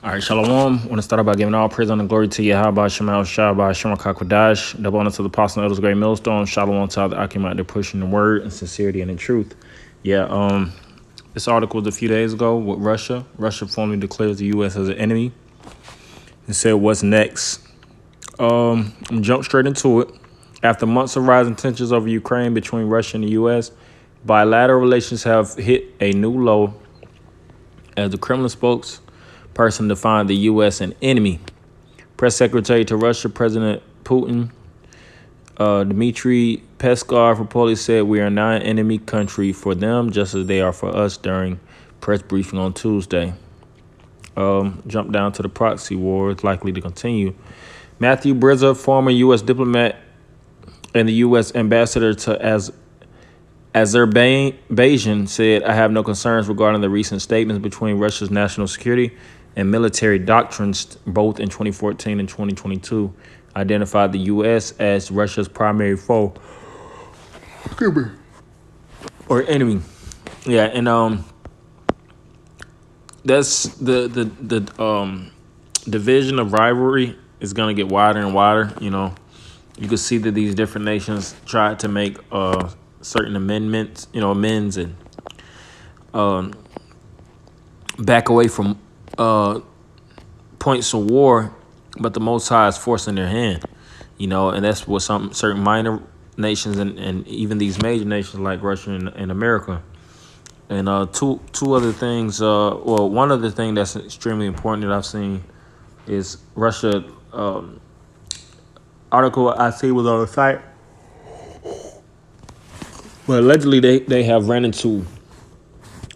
All right, Shalom. I want to start out by giving all praise and glory to Yahweh, Shemal, Shabbat, Shemakah Kodash, double honor to the apostle and elders, great millstone, Shalom to all the Akim out there pushing the word and sincerity and in truth. This article was a few days ago with Russia. Russia formally declares the U.S. as an enemy and said, what's next? I'm jump straight into it. After months of rising tensions over Ukraine between Russia and the U.S., bilateral relations have hit a new low as the Kremlin spokesperson defined the U.S. an enemy. Press secretary to Russia, President Putin, Dmitry Peskov, reportedly said we are now an enemy country for them, just as they are for us during press briefing on Tuesday. Jump down to the proxy war is likely to continue. Matthew Brizza, former U.S. diplomat and the U.S. ambassador to Azerbaijan, said, I have no concerns regarding the recent statements between Russia's national security and military doctrines, both in 2014 and 2022, identified the U.S. as Russia's primary foe or enemy. Yeah, and that's the division of rivalry is gonna get wider and wider. You know, you can see that these different nations tried to make certain amends and back away from points of war, but the Most High is forcing their hand, and that's what some certain minor nations and even these major nations like Russia and America. And two other things. One other thing that's extremely important that I've seen is Russia. Article I see was on the site. Well, allegedly they have ran into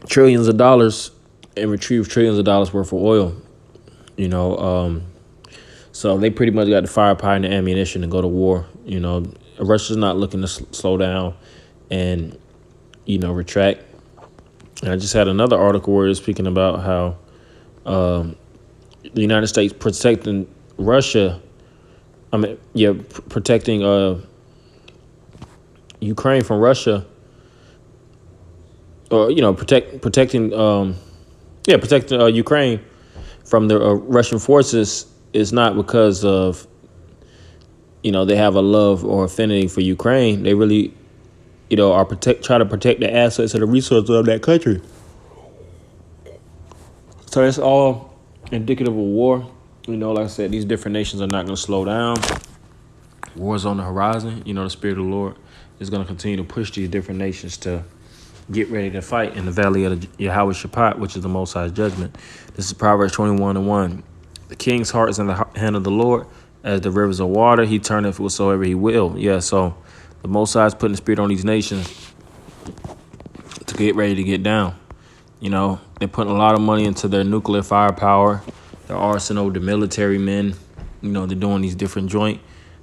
trillions of dollars and retrieved trillions of dollars worth of oil. So they pretty much got the firepower and the ammunition to go to war. Russia's not looking to slow down and, retract. And I just had another article where it's speaking about how the United States protecting Russia. Protecting Ukraine from Russia, or protecting Ukraine from the Russian forces is not because of they have a love or affinity for Ukraine. They really are try to protect the assets and the resources of that country. So it's all indicative of war. Like I said, these different nations are not going to slow down. War's on the horizon. The Spirit of the Lord is going to continue to push these different nations to get ready to fight in the valley of the Yahweh Shaphat, which is the Most High's judgment. This is Proverbs 21:1. The king's heart is in the hand of the Lord, as the rivers of water. He turneth whatsoever he will. Yeah, so the Most High is putting the Spirit on these nations to get ready to get down. They're putting a lot of money into their nuclear firepower, their arsenal, the military men. They're doing these different joint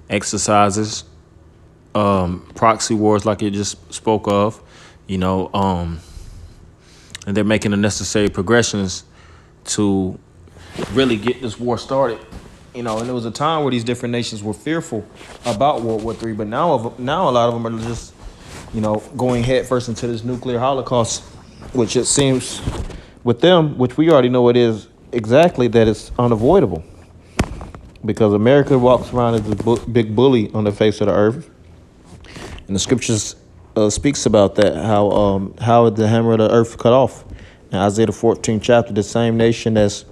exercises, proxy wars like it just spoke of, and they're making the necessary progressions to really get this war started. And there was a time where these different nations were fearful about World War III, but now a lot of them are just, going headfirst into this nuclear holocaust, which it seems with them, which we already know it is exactly, that it's unavoidable. Because America walks around as a big bully on the face of the earth. And the scriptures speaks about that, how the hammer of the earth cut off. In Isaiah the 14th chapter, the same nation that's,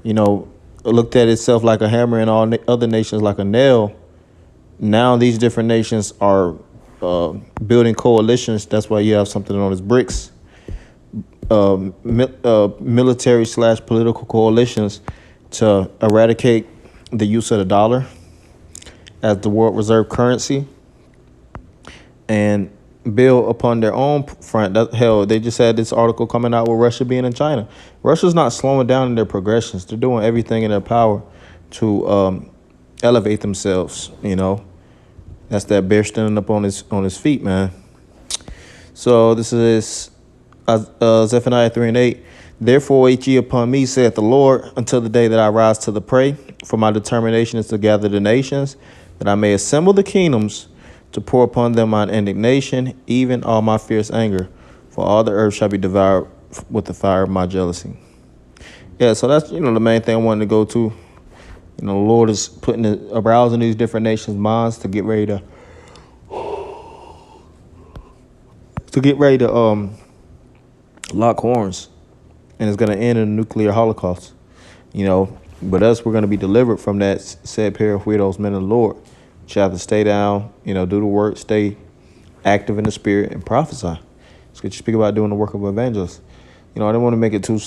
looked at itself like a hammer and all other nations like a nail. Now these different nations are building coalitions. That's why you have something known as BRICS, military/political coalitions to eradicate the use of the dollar as the world reserve currency and build upon their own front. They just had this article coming out with Russia being in China. Russia's not slowing down in their progressions. They're doing everything in their power to elevate themselves. That's that bear standing up on his feet, man. So this is Zephaniah 3:8. Therefore wait ye upon me, saith the Lord, until the day that I rise to the prey. For my determination is to gather the nations, that I may assemble the kingdoms, to pour upon them mine indignation, even all my fierce anger. For all the earth shall be devoured with the fire of my jealousy. Yeah, so that's, the main thing I wanted to go to. The Lord is arousing these different nations' minds to get ready to lock horns, and it's going to end in a nuclear holocaust. But us, we're going to be delivered from that said pair of widows, men of the Lord. You have to stay down, do the work, stay active in the spirit, and prophesy. So you speak about doing the work of evangelists. I didn't want to make it too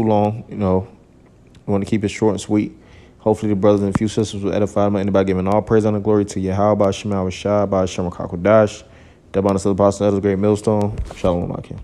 long. I want to keep it short and sweet. Hopefully the brothers and a few sisters will edify them. Anybody giving all praise and glory to Yahweh, Shema, Rashad, Shema, Kakodash, Dabana, Apostle, Great Millstone. Shalom, Akim.